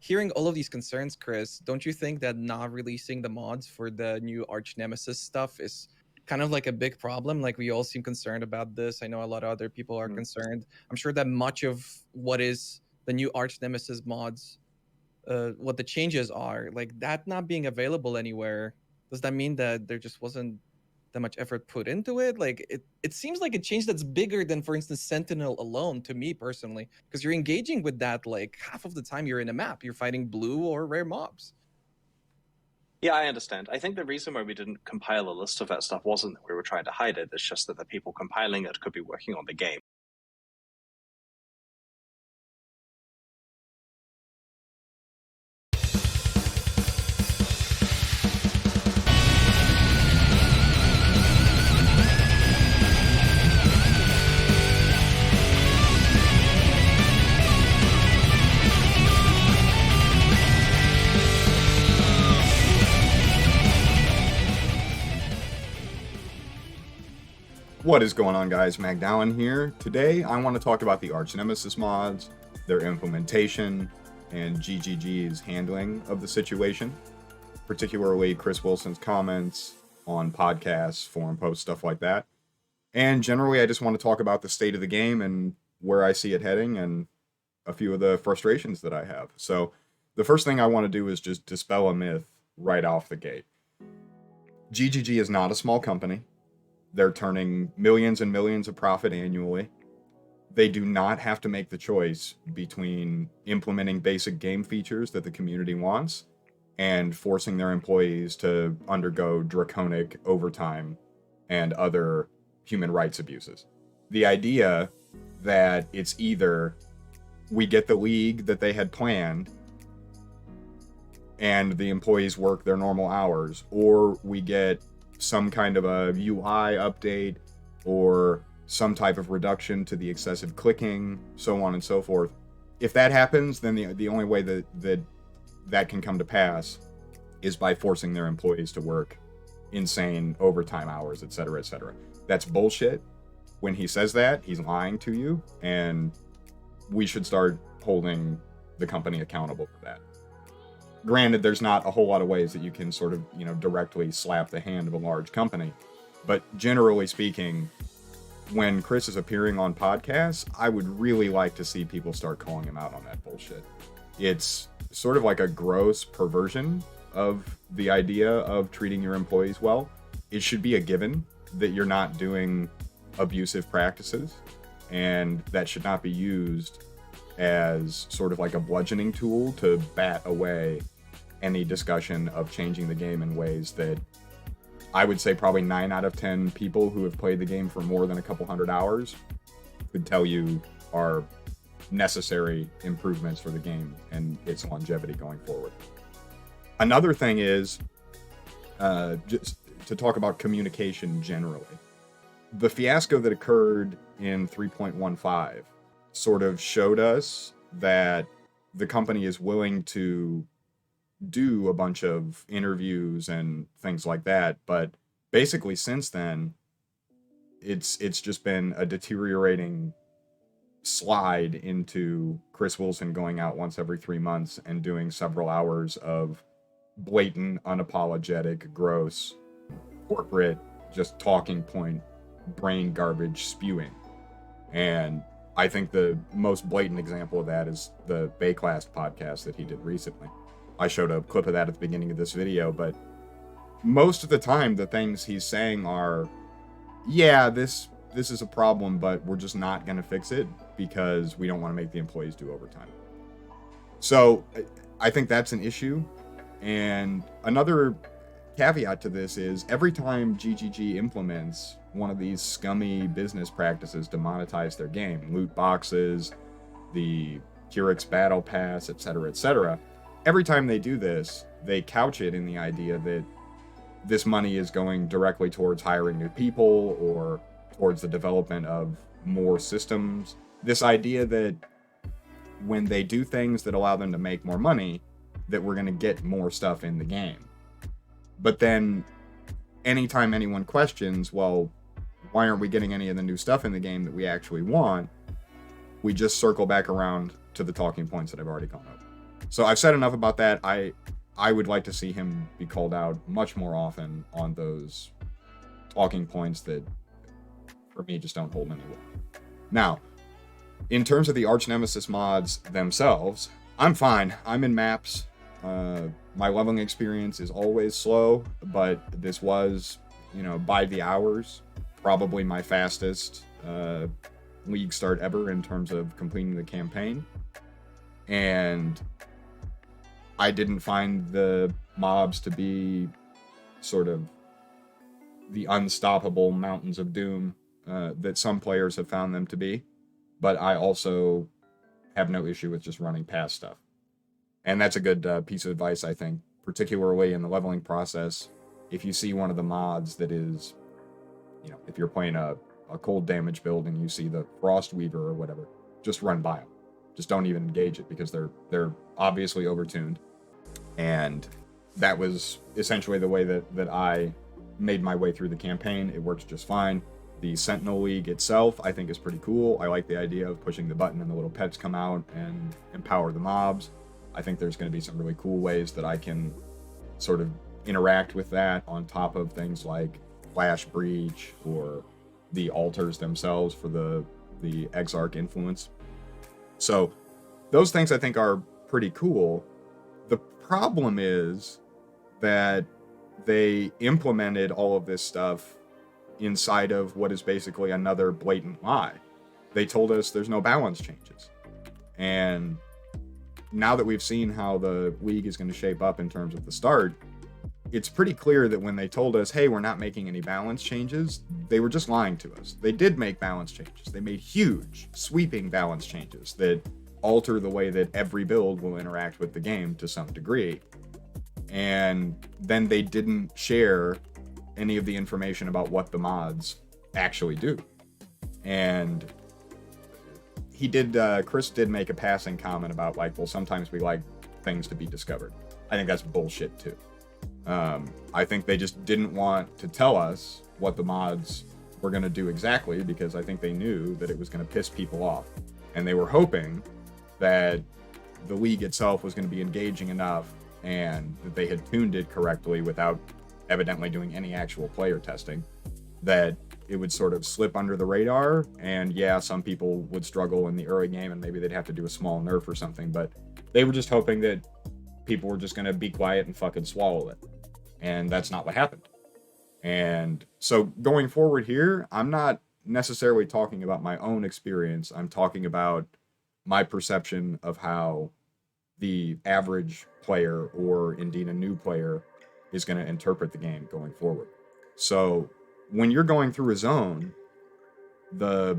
hearing all of these concerns, Chris, don't you think that not releasing the mods for the new Arch Nemesis stuff is kind of like a big problem? Like, we all seem concerned about this. I know a lot of other people are concerned. I'm sure that much of what is the new Arch Nemesis mods, what the changes are, like that not being available anywhere, does that mean that there just wasn't that much effort put into it? Like, it seems like a change that's bigger than, for instance, Sentinel alone, to me personally, because you're engaging with that like half of the time you're in a map, you're fighting blue or rare mobs. Yeah, I understand. I think the reason why we didn't compile a list of that stuff wasn't that we were trying to hide it. It's just that the people compiling it could be working on the game. What is going on, guys? Magdallan here. Today I want to talk about the Arch Nemesis mods, their implementation, and GGG's handling of the situation, particularly Chris Wilson's comments on podcasts, forum posts, stuff like that. And generally, I just want to talk about the state of the game and where I see it heading and a few of the frustrations that I have. So the first thing I want to do is just dispel a myth right off the gate. GGG is not a small company. They're turning millions and millions of profit annually. They do not have to make the choice between implementing basic game features that the community wants and forcing their employees to undergo draconic overtime and other human rights abuses. The idea that it's either we get the league that they had planned and the employees work their normal hours, or we get some kind of a UI update or some type of reduction to the excessive clicking, so on and so forth. If that happens, then the only way that can come to pass is by forcing their employees to work insane overtime hours, etc., etc. That's bullshit. When he says that, he's lying to you, and we should start holding the company accountable for that. Granted, there's not a whole lot of ways that you can sort of, directly slap the hand of a large company. But generally speaking, when Chris is appearing on podcasts, I would really like to see people start calling him out on that bullshit. It's sort of like a gross perversion of the idea of treating your employees well. It should be a given that you're not doing abusive practices, and that should not be used as sort of like a bludgeoning tool to bat away any discussion of changing the game in ways that I would say probably 9 out of 10 people who have played the game for more than a couple hundred hours could tell you are necessary improvements for the game and its longevity going forward. Another thing is just to talk about communication generally. The fiasco that occurred in 3.15 sort of showed us that the company is willing to do a bunch of interviews and things like that, but basically since then it's just been a deteriorating slide into Chris Wilson going out once every 3 months and doing several hours of blatant, unapologetic, gross, corporate, just talking point, brain garbage spewing. And I think the most blatant example of that is the Baeclast podcast that he did recently. I showed a clip of that at the beginning of this video, but most of the time the things he's saying are, yeah, this is a problem, but we're just not going to fix it because we don't want to make the employees do overtime. So I think that's an issue. And another caveat to this is every time GGG implements one of these scummy business practices to monetize their game, loot boxes, the Curix Battle Pass, etc., every time they do this, they couch it in the idea that this money is going directly towards hiring new people or towards the development of more systems. This idea that when they do things that allow them to make more money, that we're going to get more stuff in the game. But then anytime anyone questions, well, why aren't we getting any of the new stuff in the game that we actually want? We just circle back around to the talking points that I've already gone over. So I've said enough about that. I would like to see him be called out much more often on those talking points that, for me, just don't hold any weight. Now, in terms of the Arch Nemesis mods themselves, I'm fine. I'm in maps. My leveling experience is always slow, but this was, by the hours, probably my fastest league start ever in terms of completing the campaign. And I didn't find the mobs to be sort of the unstoppable mountains of doom that some players have found them to be. But I also have no issue with just running past stuff. And that's a good piece of advice, I think, particularly in the leveling process. If you see one of the mods that is, if you're playing a cold damage build and you see the Frost Weaver or whatever, just run by them. Just don't even engage it because they're obviously overtuned. And that was essentially the way that I made my way through the campaign. It works just fine. The Sentinel League itself, I think, is pretty cool. I like the idea of pushing the button and the little pets come out and empower the mobs. I think there's going to be some really cool ways that I can sort of interact with that on top of things like Flash Breach or the altars themselves for the Exarch influence. So those things I think are pretty cool. The problem is that they implemented all of this stuff inside of what is basically another blatant lie. They told us there's no balance changes. And now that we've seen how the league is going to shape up in terms of the start, it's pretty clear that when they told us, hey, we're not making any balance changes, they were just lying to us. They did make balance changes. They made huge, sweeping balance changes that alter the way that every build will interact with the game to some degree. And then they didn't share any of the information about what the mods actually do. And Chris did make a passing comment about well, sometimes we like things to be discovered. I think that's bullshit too. I think they just didn't want to tell us what the mods were going to do exactly because I think they knew that it was going to piss people off. And they were hoping that the league itself was going to be engaging enough and that they had tuned it correctly without evidently doing any actual player testing, that it would sort of slip under the radar. And yeah, some people would struggle in the early game and maybe they'd have to do a small nerf or something, but they were just hoping that people were just going to be quiet and fucking swallow it. And that's not what happened. And so going forward here, I'm not necessarily talking about my own experience. I'm talking about my perception of how the average player, or indeed a new player, is going to interpret the game going forward. So when you're going through a zone, the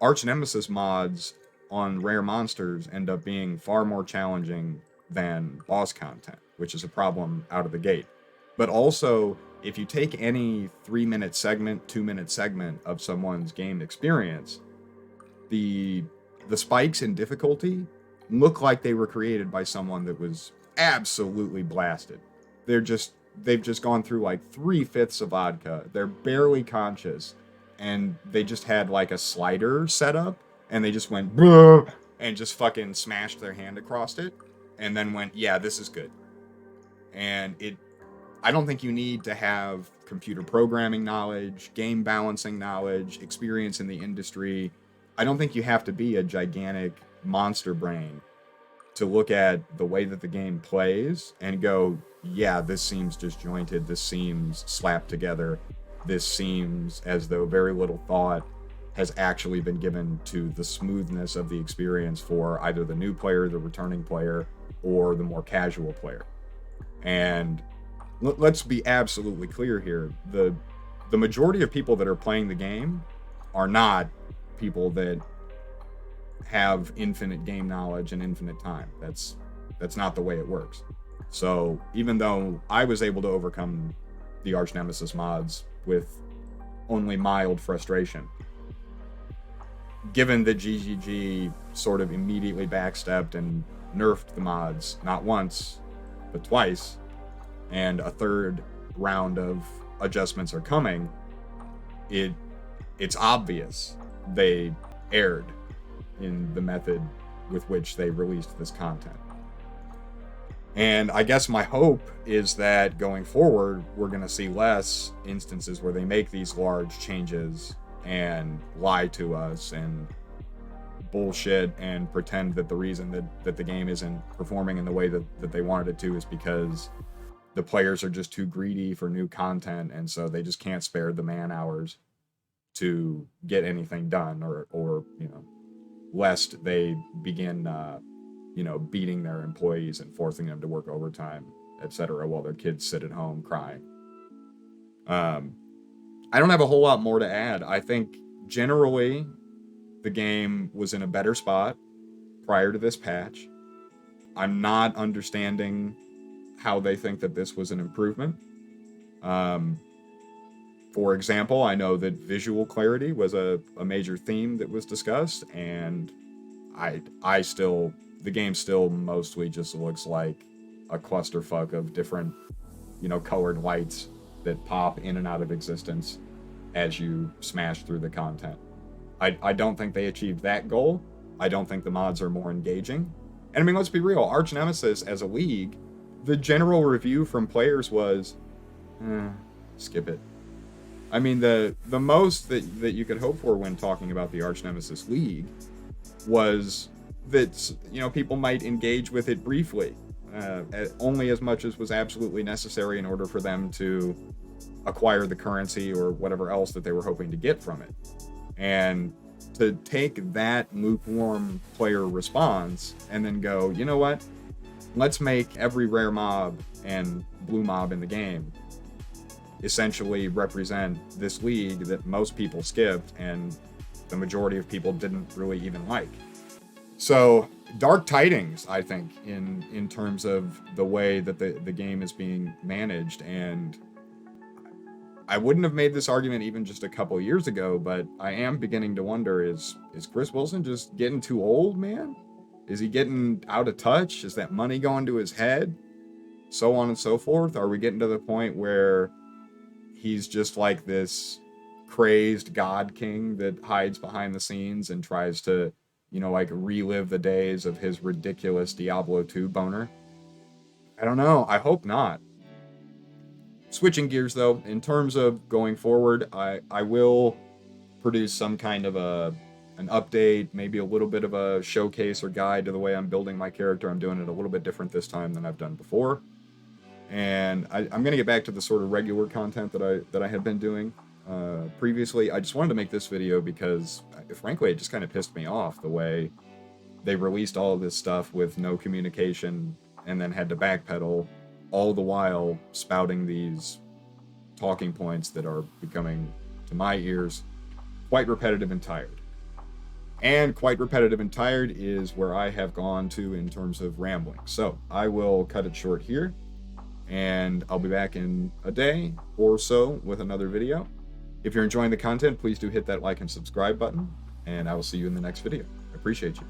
Arch Nemesis mods on rare monsters end up being far more challenging than boss content, which is a problem out of the gate. But also, if you take any 3-minute segment, 2-minute segment of someone's game experience, the spikes in difficulty look like they were created by someone that was absolutely blasted. They've just gone through 3/5 of vodka. They're barely conscious, and they just had a slider set up, and they just went bruh, and just fucking smashed their hand across it, and then went, yeah, this is good. And I don't think you need to have computer programming knowledge, game balancing knowledge, experience in the industry. I don't think you have to be a gigantic monster brain to look at the way that the game plays and go, yeah, this seems disjointed, this seems slapped together, this seems as though very little thought has actually been given to the smoothness of the experience for either the new player, the returning player, or the more casual player. And let's be absolutely clear here. The majority of people that are playing the game are not people that have infinite game knowledge and infinite time. That's not the way it works. So even though I was able to overcome the Arch Nemesis mods with only mild frustration, given that GGG sort of immediately backstepped and nerfed the mods not once, but twice, and a third round of adjustments are coming, it's obvious they erred in the method with which they released this content. And I guess my hope is that going forward, we're going to see less instances where they make these large changes and lie to us and bullshit and pretend that the reason that the game isn't performing in the way that they wanted it to is because the players are just too greedy for new content, and so they just can't spare the man hours to get anything done, or you know, lest they begin you know, beating their employees and forcing them to work overtime, etc., while their kids sit at home crying. I don't have a whole lot more to add. I think generally the game was in a better spot prior to this patch. I'm not understanding how they think that this was an improvement. For example, I know that visual clarity was a major theme that was discussed, and I still, the game still mostly just looks like a clusterfuck of different, you know, colored lights that pop in and out of existence as you smash through the content. I don't think they achieved that goal. I don't think the mods are more engaging. And I mean, let's be real, Arch Nemesis as a league, the general review from players was, skip it. I mean, the most that you could hope for when talking about the Arch Nemesis League was that, you know, people might engage with it briefly, only as much as was absolutely necessary in order for them to acquire the currency or whatever else that they were hoping to get from it. And to take that lukewarm player response and then go, you know what, let's make every rare mob and blue mob in the game essentially represent this league that most people skipped and the majority of people didn't really even like. So dark tidings, I think, in terms of the way that the game is being managed. And I wouldn't have made this argument even just a couple years ago, but I am beginning to wonder, is Chris Wilson just getting too old, man? Is he getting out of touch? Is that money going to his head? So on and so forth. Are we getting to the point where he's just like this crazed god king that hides behind the scenes and tries to, you know, like relive the days of his ridiculous Diablo 2 boner? I don't know. I hope not. Switching gears though, in terms of going forward, I will produce some kind of an update, maybe a little bit of a showcase or guide to the way I'm building my character. I'm doing it a little bit different this time than I've done before. And I'm going to get back to the sort of regular content that I had been doing previously. I just wanted to make this video because, frankly, it just kind of pissed me off the way they released all of this stuff with no communication and then had to backpedal, all the while spouting these talking points that are becoming, to my ears, quite repetitive and tired. And quite repetitive and tired is where I have gone to in terms of rambling. So I will cut it short here, and I'll be back in a day or so with another video. If you're enjoying the content, please do hit that like and subscribe button, and I will see you in the next video. I appreciate you.